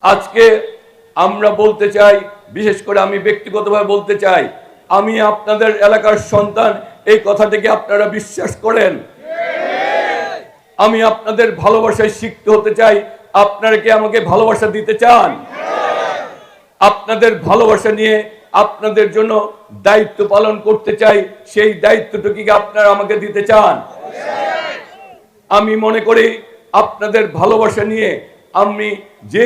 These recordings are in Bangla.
আজকে আমরা বলতে চাই, বিশেষ করে আমি ব্যক্তিগতভাবে বলতে চাই, আমি আপনাদের এলাকার সন্তান, এই কথাটিকে আপনারা বিশ্বাস করেন? আমি আপনাদের ভালোবাসায় শিখতে হতে চাই। আপনারা কি আমাকে ভালোবাসা দিতে চান? আপনাদের ভালোবাসা নিয়ে আপনাদের জন্য দায়িত্ব পালন করতে চাই। সেই দায়িত্বটুকু কি আপনারা আমাকে দিতে চান? আমি মনে করি আপনাদের ভালোবাসা নিয়ে আমি যে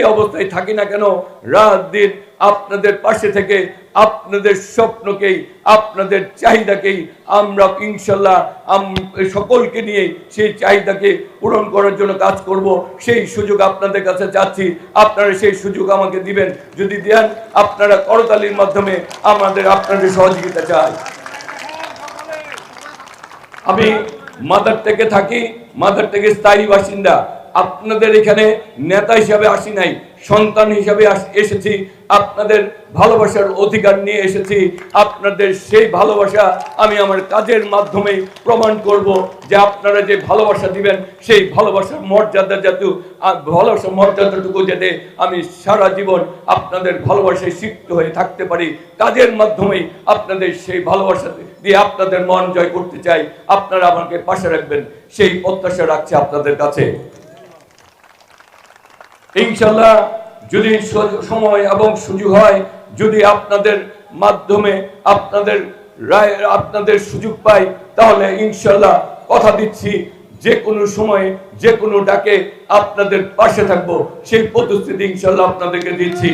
অবস্থায় থাকি না কেন, রাত দিন আপনাদের পাশে থেকে আপনাদের স্বপ্নকেই, আপনাদের চাহিদাকেই আমরা ইনশাল্লাহ সকলকে নিয়ে সেই চাহিদাকে পূরণ করার জন্য কাজ করব। সেই সুযোগ আপনাদের কাছে চাচ্ছি, আপনারা সেই সুযোগ আমাকে দিবেন। যদি দেন, আপনারা করতালির মাধ্যমে আপনাদের সহযোগিতা চাই। আমি মাদার থেকে থাকি, মাদার থেকে স্থায়ী বাসিন্দা। আপনাদের এখানে নেতা হিসাবে আসি নাই, সন্তান হিসাবে এসেছি। আপনাদের ভালোবাসার অধিকার নিয়ে এসেছি। আপনাদের সেই ভালোবাসা আমি আমার কাজের মাধ্যমে প্রমাণ করব যে আপনারা যে ভালোবাসা দিবেন, সেই ভালোবাসার মর্যাদাটুকু যাতে আমি সারা জীবন আপনাদের ভালোবাসায় সিক্ত হয়ে থাকতে পারি। কাজের মাধ্যমেই আপনাদের সেই ভালোবাসা দিয়ে আপনাদের মন জয় করতে চাই। আপনারা আমাকে পাশে রাখবেন, সেই প্রত্যাশা রাখছি আপনাদের কাছে। ইনশাল্লাহ যদি সময় এবং সুযোগ হয়, যদি আপনাদের মাধ্যমে আপনাদের সুযোগ পাই, তাহলে ইনশাল্লাহ কথা দিচ্ছি যে কোনো সময়ে যে কোনো ডাকে আপনাদের পাশে থাকবো। সেই প্রতিশ্রুতি ইনশাল্লাহ আপনাদেরকে দিচ্ছি।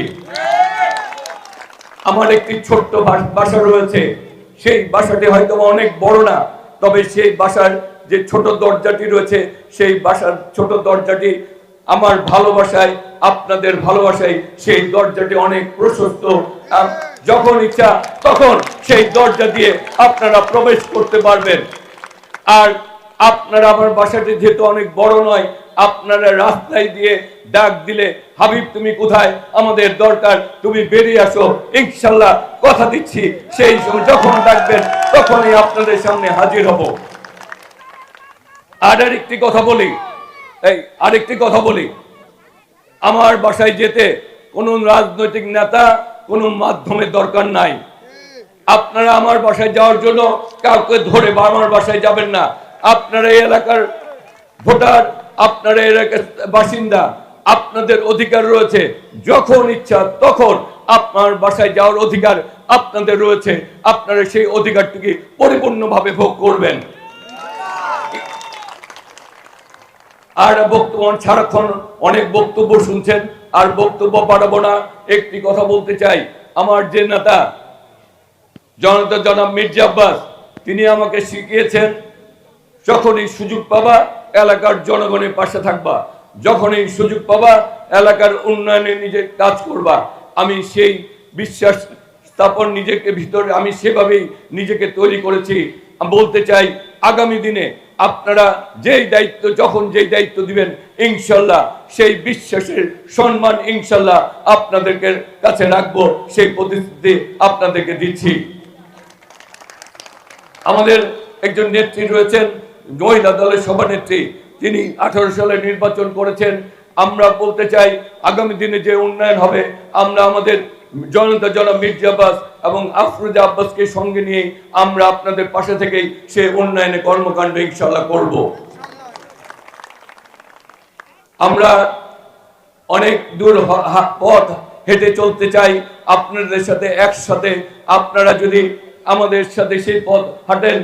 আমার একটি ছোট্ট বাসা রয়েছে। সেই বাসাটি হয়তো অনেক বড় না, তবে সেই বাসার যে ছোট দরজাটি রয়েছে, সেই বাসার ছোট দরজাটি আমার ভালোবাসায়, আপনাদের ভালোবাসায় সেই দরজাটি অনেক প্রশস্ত। যখন ইচ্ছা তখন সেই দরজা দিয়ে আপনারা প্রবেশ করতে পারবেন। আর আপনারা, আমার বাসাটি যেহেতু অনেক বড় নয়, আপনারা রাস্তায় দিয়ে ডাক দিলে, হাবিব তুমি কোথায়, আমাদের দরকার, তুমি বেরিয়ে আসো, ইনশাল্লাহ কথা দিচ্ছি সেই সময় যখন ডাকবেন তখনই আপনাদের সামনে হাজির হব। আরেকটি কথা বলি, আমার বাসায় যেতে কোনো রাজনৈতিক নেতা, কোনো মাধ্যমের দরকার নাই। আপনারা আমার বাসায় যাওয়ার জন্য কাউকে ধরে আমার বাসায় যাবেন না। আপনারা এই এলাকার ভোটার, আপনারা এলাকার বাসিন্দা, আপনাদের অধিকার রয়েছে। যখন ইচ্ছা তখন আপনার বাসায় যাওয়ার অধিকার আপনাদের রয়েছে। আপনারা সেই অধিকারটিকে পরিপূর্ণভাবে ভোগ করবেন। আর বক্তব্য সারাক্ষণ অনেক বক্তব্য শুনছেন, আর বক্তব্য বাড়াবো না। একটি কথা বলতে চাই, আমার যে নেতা জনাব মির্জা আব্বাস, তিনি আমাকে শিখিয়েছেন, যখনই সুযোগ পাবা এলাকার জনগণের পাশে থাকবা, যখনই সুযোগ পাবা এলাকার উন্নয়নে নিজের কাজ করবা। আমি সেই বিশ্বাস স্থাপন নিজেকে ভিতরে, আমি সেভাবেই নিজেকে তৈরি করেছি। বলতে চাই, আগামী দিনে আপনারা যখন যেই দায়িত্ব দিবেন, ইনশাল্লাহ সেই বিশ্বাসের সম্মান ইনশাল্লাহ আপনাদেরকে কাছে রাখবো। সেই প্রতিশ্রুতি আপনাদেরকে দিচ্ছি। আমাদের একজন নেত্রী রয়েছেন, মহিলা দলের সভানেত্রী, তিনি 18 সালে নির্বাচন করেছেন। আমরা বলতে চাই, আগামী দিনে যে উন্নয়ন হবে, আমরা আমাদের জনাব মির্জা আব্বাস এবং আফরোজা আব্বাসকে সঙ্গে নিয়ে আমরা আপনাদের পাশে থেকেই সে উন্নয়নে কর্মকাণ্ড ইনশাল্লাহ করব। আমরা অনেক দূর পথ হেঁটে চলতে চাই আপনাদের সাথে একসাথে। আপনারা যদি আমাদের সাথে সেই পথ হাঁটেন,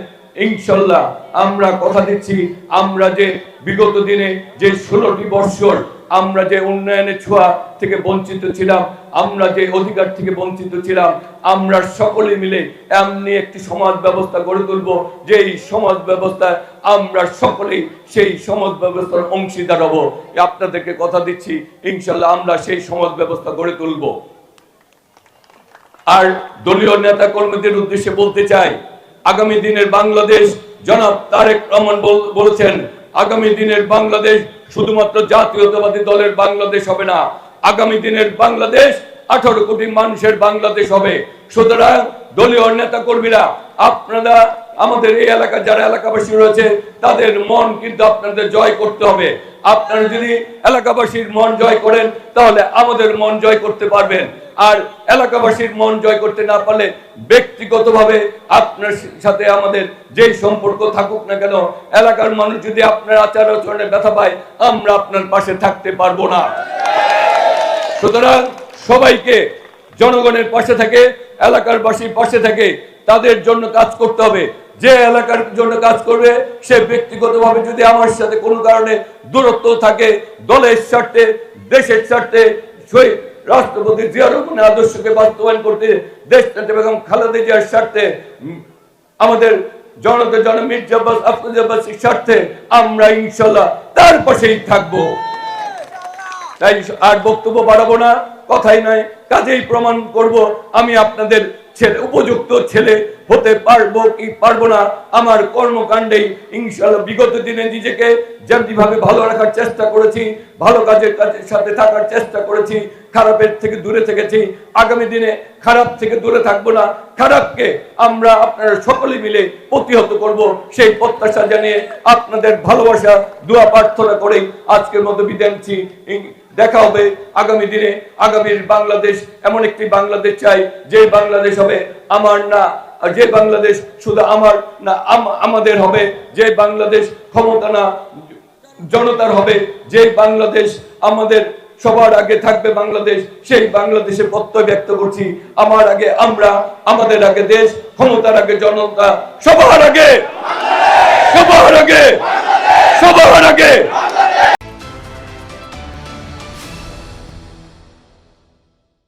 ইনশাল্লাহ আমরা কথা দিচ্ছি, আমরা যে বিগত দিনে যে 16টি বৎসর আমরা যে উন্নয়নের ছোঁয়া থেকে বঞ্চিত ছিলাম, আমরা যে অধিকার থেকে বঞ্চিত ছিলাম, আমরা সকলে মিলে এমনি একটি সমাজ ব্যবস্থা গড়ে তুলব, যে এই সমাজ ব্যবস্থায় আমরা সকলেই সেই সমাজ ব্যবস্থার অংশীদার হব। আপনাদেরকে কথা দিচ্ছি, ইনশাল্লাহ আমরা সেই সমাজ ব্যবস্থা গড়ে তুলব। আর দলীয় নেতা কর্মীদের উদ্দেশ্যে বলতে চাই, আগামী দিনের বাংলাদেশ, জনাব তারেক রহমান বলেছেন, আগামী দিনের বাংলাদেশ শুধুমাত্র জাতীয়তাবাদী দলের বাংলাদেশ হবে না, আগামী দিনের বাংলাদেশ 18 কোটি মানুষের বাংলাদেশ হবে। সুতরাং দলীয় নেতা কর্মীরা আপনারা আমাদের এই এলাকার যারা এলাকাবাসী রয়েছে তাদের মন কিন্তু আপনাদের জয় করতে হবে। আপনারা যদি এলাকাবাসীর মন জয় করেন তাহলে আমাদের মন জয় করতে পারবেন। আর এলাকাবাসীর মন জয় করতে না পারলে ব্যক্তিগতভাবে আপনার সাথে আমাদের যেই সম্পর্ক থাকুক না কেন, এলাকার মানুষ যদি আপনার আচার আচরণে ব্যথা পায়, আমরা আপনার পাশে থাকতে পারবো না। সুতরাং সবাইকে জনগণের পাশে থেকে, এলাকার বাসীর পাশে থেকে তাদের জন্য কাজ করতে হবে। যে এলাকার জন্য কাজ করবে সে ব্যক্তিগতভাবে যদি আমার সাথে কোনো কারণে দূরত্ব থাকে, দলের স্বার্থে, দেশের স্বার্থে, রাষ্ট্রপতি জিয়া রহমানের আদর্শকে বাস্তবায়ন করতে, দেশনেত্রী বেগম খালেদা জিয়ার স্বার্থে, আমাদের জনতা মির্জা আব্বাস আফরোজ আব্বাসীর স্বার্থে আমরা ইনশাল্লাহ তার পাশেই থাকবো। তাই আর বক্তব্য বাড়াবো না, কথাই নয় কাজেই প্রমাণ করব আমি আপনাদের ছেলে, উপযুক্ত ছেলে হতে পারবো কি পারবো না আমার কর্মকাণ্ডেই ইনশাআল্লাহ। বিগত দিনে নিজেকে যেমনিভাবে ভালো রাখার চেষ্টা করেছি, ভালো কাজের সাথে থাকার চেষ্টা করেছি, খারাপের থেকে দূরে থেকেছি, আগামী দিনে খারাপ থেকে দূরে থাকবো না। খারাপকে আমরা আপনারা সকলে মিলে প্রতিহত করব, সেই প্রত্যাশা জানিয়ে আপনাদের ভালোবাসা দোয়া প্রার্থনা করেই আজকের মতো বিদায় নিচ্ছি। দেখা হবে আগামী দিনে। আগামীর বাংলাদেশ এমন একটি বাংলাদেশ চাই যে বাংলাদেশ হবে আমার না, যে বাংলাদেশ শুধু আমার না আমাদের হবে, যে বাংলাদেশ ক্ষমতা না জনতার হবে, যে বাংলাদেশ আমাদের সবার আগে থাকবে বাংলাদেশ, সেই বাংলাদেশে প্রত্যয় ব্যক্ত করছি। আমার আগে আমরা, আমাদের আগে দেশ, ক্ষমতার আগে জনতা, সবার আগে, সবার আগে, সবার আগে।